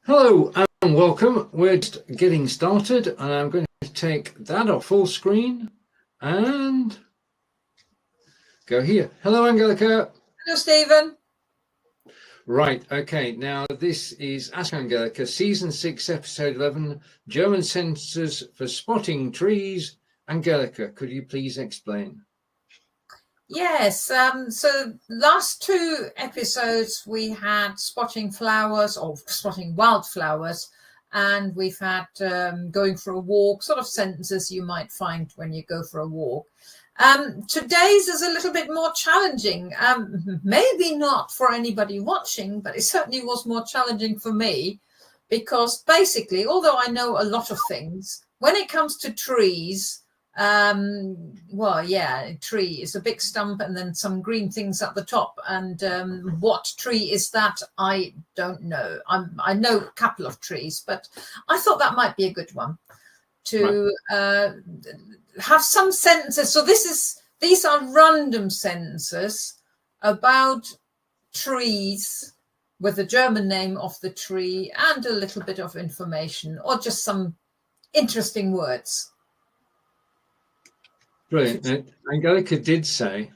Hello and welcome. We're just getting started and I'm going to take that off full screen and go here. Hello, Angelika. Hello, Steven. Right, okay, now this is Ask Angelika, Season 6, Episode 11, German Sentences for Spotting Trees. Angelika, could you please explain? Yes, so last two episodes we had spotting flowers or spotting wildflowers, and we've had going for a walk, sort of sentences you might find when you go for a walk. Today's is a little bit more challenging, maybe not for anybody watching, but it certainly was more challenging for me because basically, although I know a lot of things, when it comes to trees, well, yeah, a tree is a big stump and then some green things at the top, and what tree is that? I don't know. I know a couple of trees, but I thought that might be a good one to have some sentences. So these are random sentences about trees with the German name of the tree and a little bit of information or just some interesting words. Brilliant. Angelika did say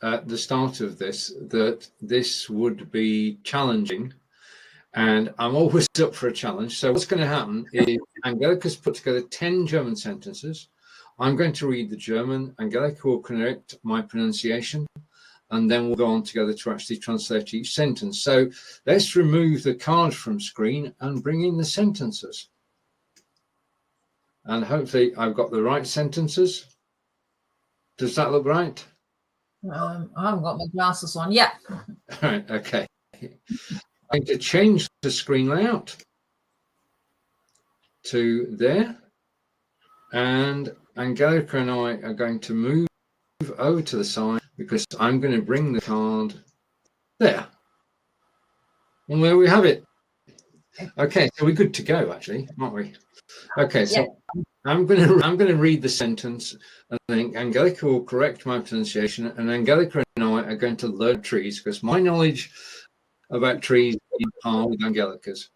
at the start of this that this would be challenging, and I'm always up for a challenge. So what's going to happen is Angelika's put together 10 German sentences. I'm going to read the German. Angelika will correct my pronunciation, and then we'll go on together to actually translate each sentence. So let's remove the card from screen and bring in the sentences. And hopefully I've got the right sentences. Does that look right? I haven't got my glasses on. Yeah. Right, okay. I'm going to change the screen layout to there. And Angelika and I are going to move over to the side because I'm going to bring the card there. And there we have it. Okay, so we're good to go, actually, aren't we? Okay, so yeah. I'm going to read the sentence, and then Angelika will correct my pronunciation, and Angelika and I are going to learn trees because my knowledge about trees is in par with Angelika's.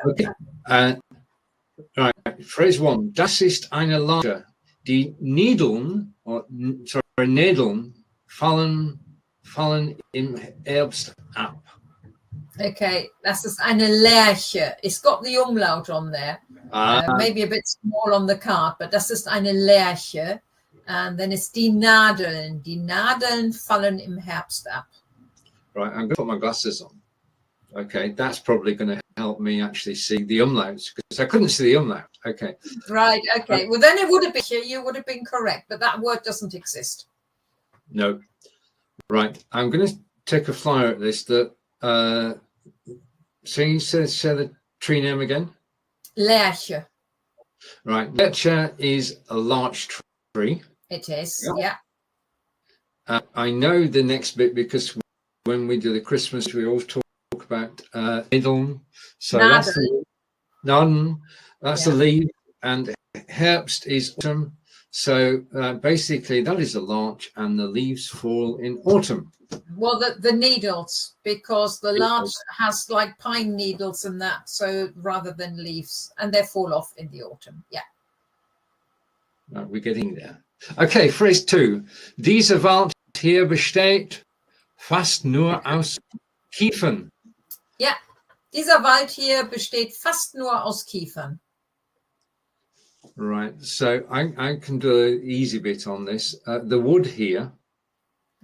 Okay, right. Phrase 1. Das ist eine Lage. Die Nadeln fallen im Herbst ab. Okay, das ist eine Lerche. It's got the umlaut on there. Maybe a bit small on the card, but das ist eine Lerche. And then it's die Nadeln. Die Nadeln fallen im Herbst ab. Right, I'm going to put my glasses on. Okay, that's probably going to help me actually see the umlauts because I couldn't see the umlaut. Okay. Right, okay. Well, then it would have been, you would have been correct, but that word doesn't exist. No. Right, I'm going to take a flyer at this. So you say the tree name again? Lerche. Right, Lerche is a larch tree. It is, yeah. I know the next bit because when we do the Christmas, we always talk about Nadeln. So that's the leaf, and Herbst is autumn. So basically, that is a larch, and the leaves fall in autumn. Well, the needles, because the larch has like pine needles and that, so rather than leaves, and they fall off in the autumn. Yeah. Right, we're getting there. Okay, phrase 2. Dieser Wald hier besteht fast nur aus Kiefern. Ja, dieser Wald hier besteht fast nur aus Kiefern. Right, so I can do an easy bit on this. The wood here.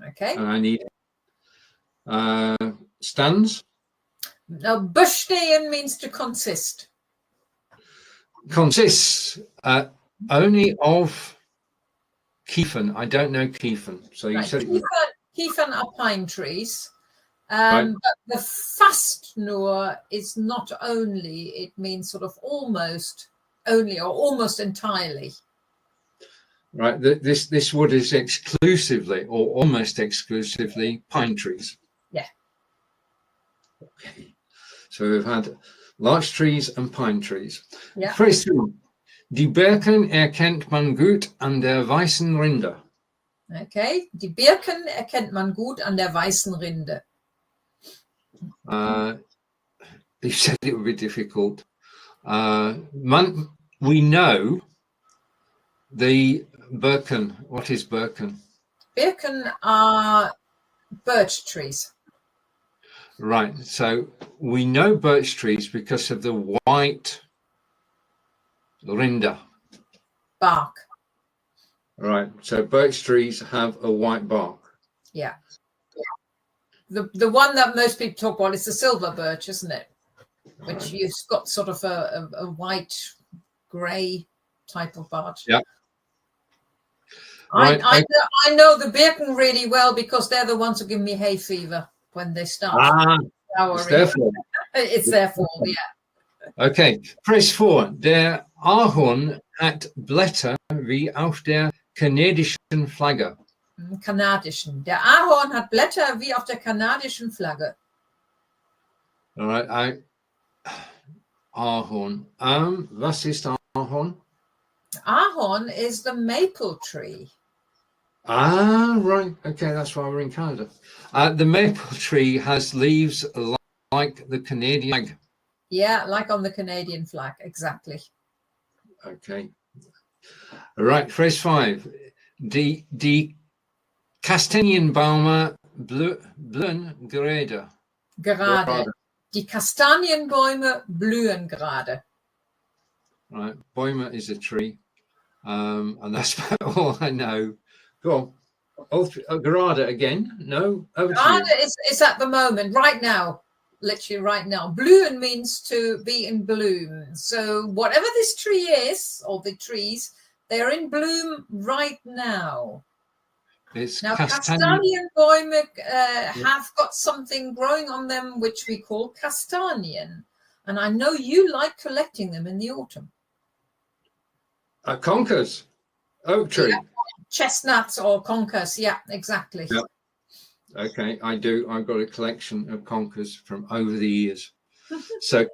Okay. And I need stands. Now, bestehen means to consist. Consists only of Kiefern. I don't know Kiefern. So you said Kiefern are pine trees. But the fast nur is not only, it means sort of almost only or almost entirely. Right, this wood is exclusively or almost exclusively pine trees. Yeah. Okay, so we've had larch trees and pine trees. Yeah. Phrase 2. Die Birken erkennt man gut an der weißen Rinde. Okay, die Birken erkennt man gut an der weißen Rinde. You said it would be difficult. We know the Birken. What is Birken? Birken are birch trees. Right. So we know birch trees because of the white rinde. Bark. Right. So birch trees have a white bark. Yeah. The one that most people talk about is the silver birch, isn't it? Which you've got sort of a white, grey type of bark. Yeah. Right. I know the Birken really well because they're the ones who give me hay fever when they start flowering. It's their fault. It's their fault, yeah. Okay, Press 4. Der Ahorn hat Blätter wie auf der kanadischen Flagge. Kanadischen. Der Ahorn hat Blätter wie auf der kanadischen Flagge. All right, Ahorn. Was ist Ahorn? Ahorn is the maple tree. Right. Okay, that's why we're in Canada. The maple tree has leaves like the Canadian flag. Yeah, like on the Canadian flag, exactly. Okay. All right, phrase 5. Die Kastanienbäume blühen gerade. Gerade. Die Kastanienbäume blühen gerade. Right, Bäume is a tree, and that's about all I know. Go on. Gerade again? No? Over Gerade to you. is at the moment, right now. Literally right now. Blühen means to be in bloom. So whatever this tree is, or the trees, they're in bloom right now. It's Now, Kastanienbäume have got something growing on them which we call castanien. And I know you like collecting them in the autumn. Conkers. Oak tree. Yeah. Chestnuts or conkers. Yeah, exactly. Yeah. Okay, I do. I've got a collection of conkers from over the years. So,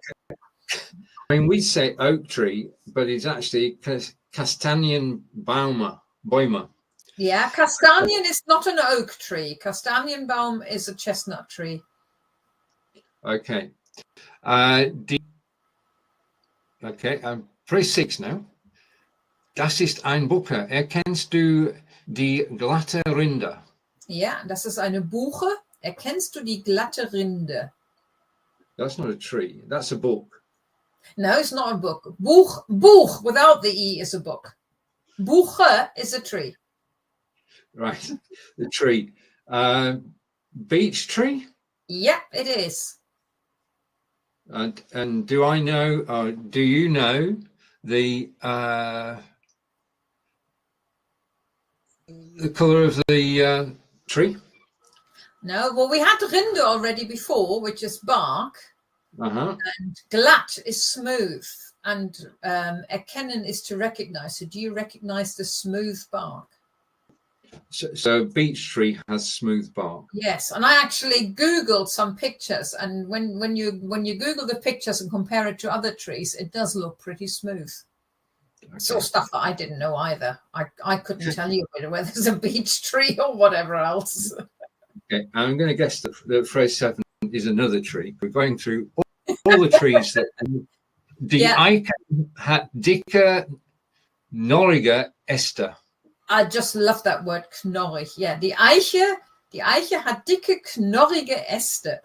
I mean, we say oak tree, but it's actually Kastanienbäume. Yeah, castanien is not an oak tree. Kastanienbaum is a chestnut tree. Okay. Phrase 6 now. Das ist ein Buche. Erkennst du die glatte Rinde? Ja, das ist eine Buche. Erkennst du die glatte Rinde? That's not a tree. That's a book. No, it's not a book. Buch without the E is a book. Buche is a tree. Right, the tree. Beech tree? Yep, it is. And do I know, or do you know the colour of the tree? No, well, we had Rinde already before, which is bark. Uh-huh. And glatt is smooth. And erkennen is to recognize. So do you recognize the smooth bark? So beech tree has smooth bark. Yes, and I actually Googled some pictures, and when you Google the pictures and compare it to other trees, it does look pretty smooth. Okay. Saw stuff that I didn't know either. I couldn't tell you whether there's a beech tree or whatever else. Okay, I'm going to guess that phrase 7 is another tree. We're going through all the trees that die Eiche hat dicke, knorrige Äste. I just love that word, knorrig. Yeah, die Eiche hat dicke, knorrige Äste.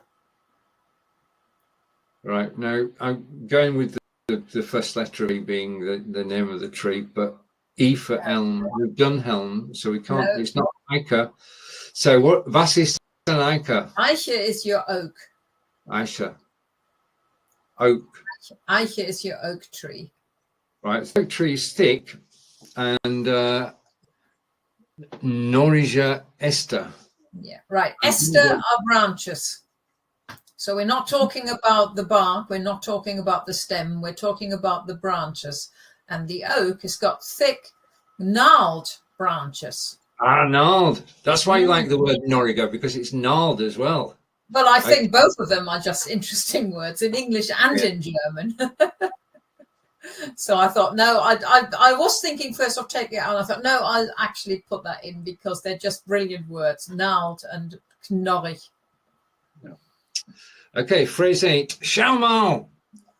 Right, now I'm going with the first letter E being the name of the tree, but E for elm. We've done helm, so we can't, no. It's not Eiche. So was ist an Eiche? Eiche is your oak. Eiche. Oak. Eiche is your oak tree. Right, so oak tree is thick and knorrige Äste. Yeah, right. Äste are branches. So we're not talking about the bark, we're not talking about the stem, we're talking about the branches. And the oak has got thick, gnarled branches. Gnarled. That's why you like the word knorrige, because it's gnarled as well. Well, I think both of them are just interesting words in English and in German. So I thought, no, I was thinking first of taking it out. And I thought, no, I'll actually put that in because they're just brilliant words, gnarled and knorrig. Yeah. Okay, phrase 8. Schau mal.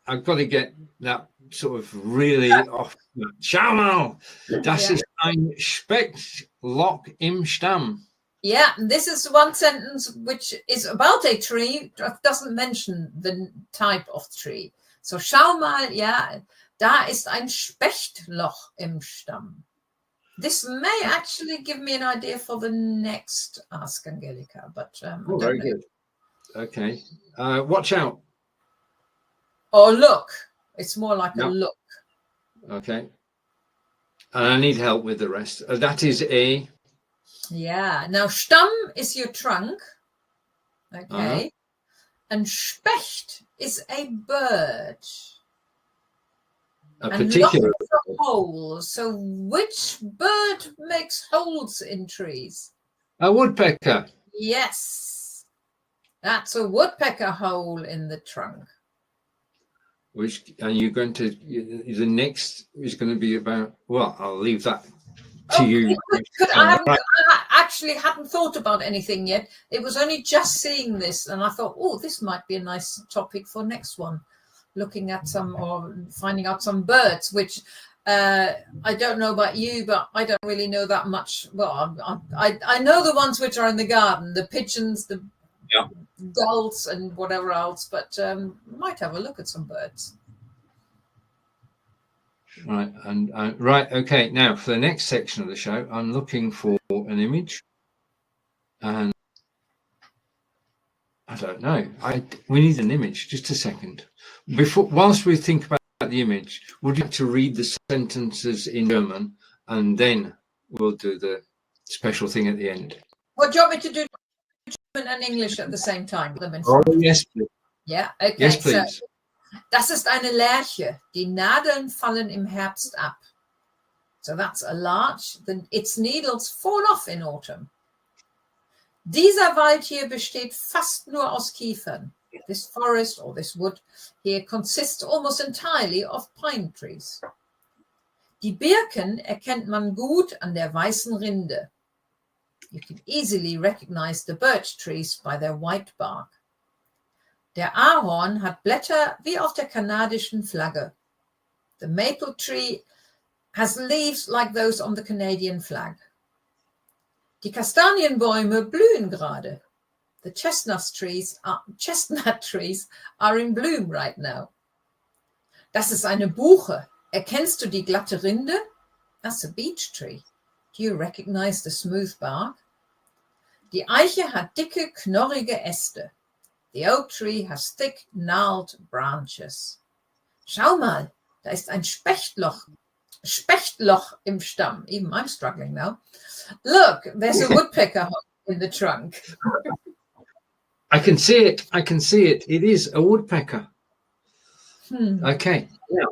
I've got to get that sort of really off. Schau mal. Das ist ein Speckloch im Stamm. Yeah, this is one sentence which is about a tree, doesn't mention the type of tree. So schau mal, ja, da ist ein Spechtloch im Stamm. This may actually give me an idea for the next Ask Angelika, but I don't very know. good. Okay. Watch out. Or look. It's more like a look. Okay. And I need help with the rest. That is a... Yeah. Now, Stamm is your trunk. Okay. And Specht is a bird. A and particular... lots of holes. So which bird makes holes in trees? A woodpecker. Yes. That's a woodpecker hole in the trunk. Which, and you're going to... The next is going to be about... Well, I'll leave that to you. I actually hadn't thought about anything yet. It was only just seeing this, and I thought, oh, this might be a nice topic for next one. Looking at some or finding out some birds, which I don't know about you, but I don't really know that much. Well, I know the ones which are in the garden, the pigeons, the gulls, and whatever else, but might have a look at some birds. Right, and right, okay. Now for the next section of the show, I'm looking for an image, and I don't know. We need an image. Just a second. Whilst we think about the image, would you like to read the sentences in German, and then we'll do the special thing at the end? What do you want me to do, German and English at the same time? Oh yes, please. Yeah. Okay. Yes, please. So, das ist eine Lerche. Die Nadeln fallen im Herbst ab. So that's a larch. Its needles fall off in autumn. Dieser Wald hier besteht fast nur aus Kiefern. This forest or this wood here consists almost entirely of pine trees. Die Birken erkennt man gut an der weißen Rinde. You can easily recognize the birch trees by their white bark. Der Ahorn hat Blätter wie auf der kanadischen Flagge. The maple tree has leaves like those on the Canadian flag. Die Kastanienbäume blühen gerade. The chestnut trees are in bloom right now. Das ist eine Buche. Erkennst du die glatte Rinde? That's a beech tree. Do you recognize the smooth bark? Die Eiche hat dicke, knorrige Äste. The oak tree has thick, gnarled branches. Schau mal, da ist ein Spechtloch im Stamm. Even I'm struggling now. Look, there's a woodpecker in the trunk. I can see it. It is a woodpecker. Okay. Now,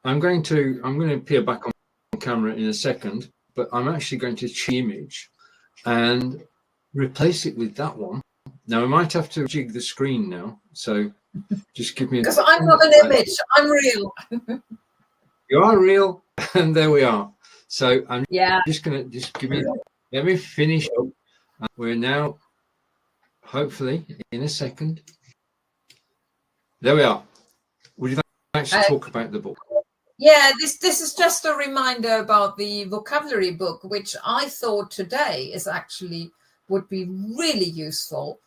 I'm going to appear back on camera in a second, but I'm actually going to change image and replace it with that one. Now I might have to jig the screen now, so just give me. Because I'm not an image, I'm real. You are real, and there we are. So I'm just give me. Let me finish up. We're now, hopefully, in a second. There we are. Would you like to talk about the book? Yeah, this is just a reminder about the vocabulary book, which I thought today would be really useful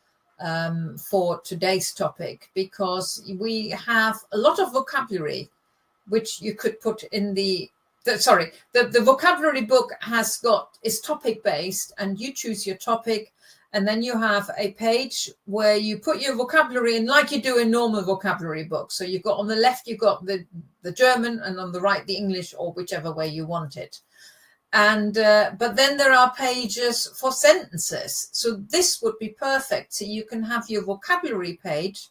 for today's topic, because we have a lot of vocabulary which you could put in the vocabulary book is topic based, and you choose your topic, and then you have a page where you put your vocabulary in like you do in normal vocabulary books. So you've got on the left, you've got the German, and on the right, the English, or whichever way you want it. And but then there are pages for sentences. So this would be perfect. So you can have your vocabulary page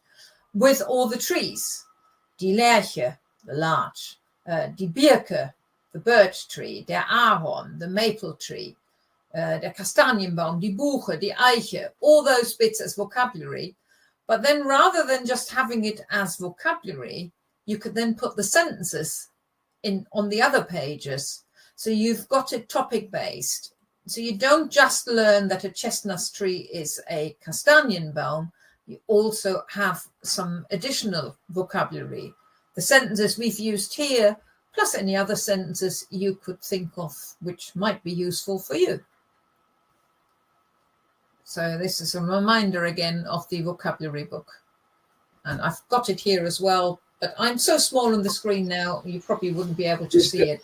with all the trees. Die Lerche, the larch. Die Birke, the birch tree. Der Ahorn, the maple tree. Der Kastanienbaum, die Buche, die Eiche. All those bits as vocabulary. But then rather than just having it as vocabulary, you could then put the sentences on the other pages. So you've got it topic based. So you don't just learn that a chestnut tree is a Kastanienbaum. you also have some additional vocabulary. The sentences we've used here, plus any other sentences you could think of which might be useful for you. So this is a reminder again of the vocabulary book. And I've got it here as well, but I'm so small on the screen now, you probably wouldn't be able to see it.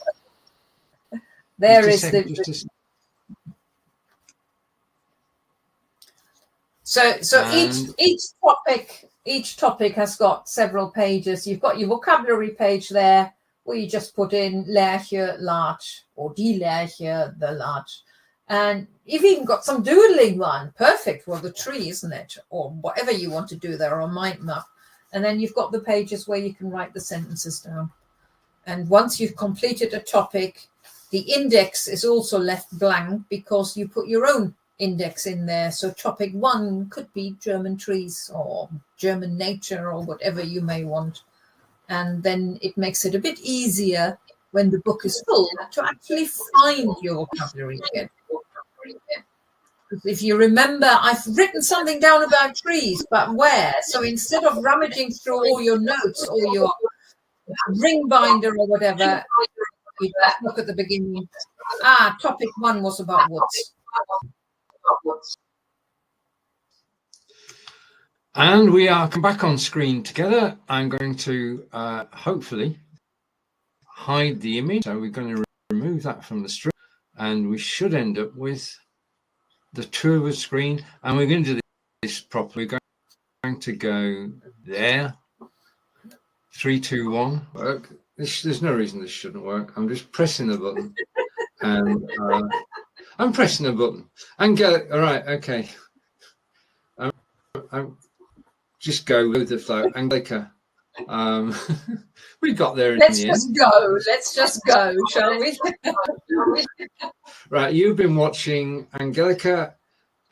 There is the... So each topic has got several pages. You've got your vocabulary page there, where you just put in lerche, large, or die lerche, the large. And you've even got some doodling one. Perfect. Well, the tree, isn't it? Or whatever you want to do there on mind map. And then you've got the pages where you can write the sentences down. And once you've completed a topic, the index is also left blank because you put your own index in there. So topic 1 could be German trees or German nature or whatever you may want. And then it makes it a bit easier when the book is full to actually find your vocabulary again. If you remember, I've written something down about trees, but where? So instead of rummaging through all your notes or your ring binder or whatever, you just look at the beginning. Topic 1 was about woods. And we are back on screen together. I'm going to hopefully hide the image. So we're going to remove that from the stream, and we should end up with the two of us screen. And we're going to do this properly. We're going to go there. 3, 2, 1. Work. There's no reason this shouldn't work. I'm just pressing the button, and I'm pressing the button and go. All right, okay. I'm just go with the flow. Angelika, we got there in the end. Let's just go, shall we? Right, you've been watching Angelika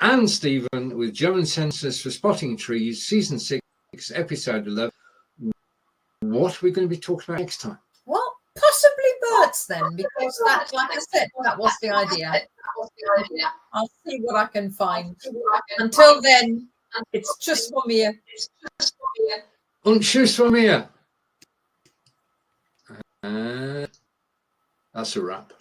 and Steven with German Sentences for Spotting Trees, Season 6, Episode 11. What are we going to be talking about next time? Well, possibly birds then, because that, like I said, that was the idea. I'll see what I can find. Until then, it's just for me. Und tschüss von mir. That's a wrap.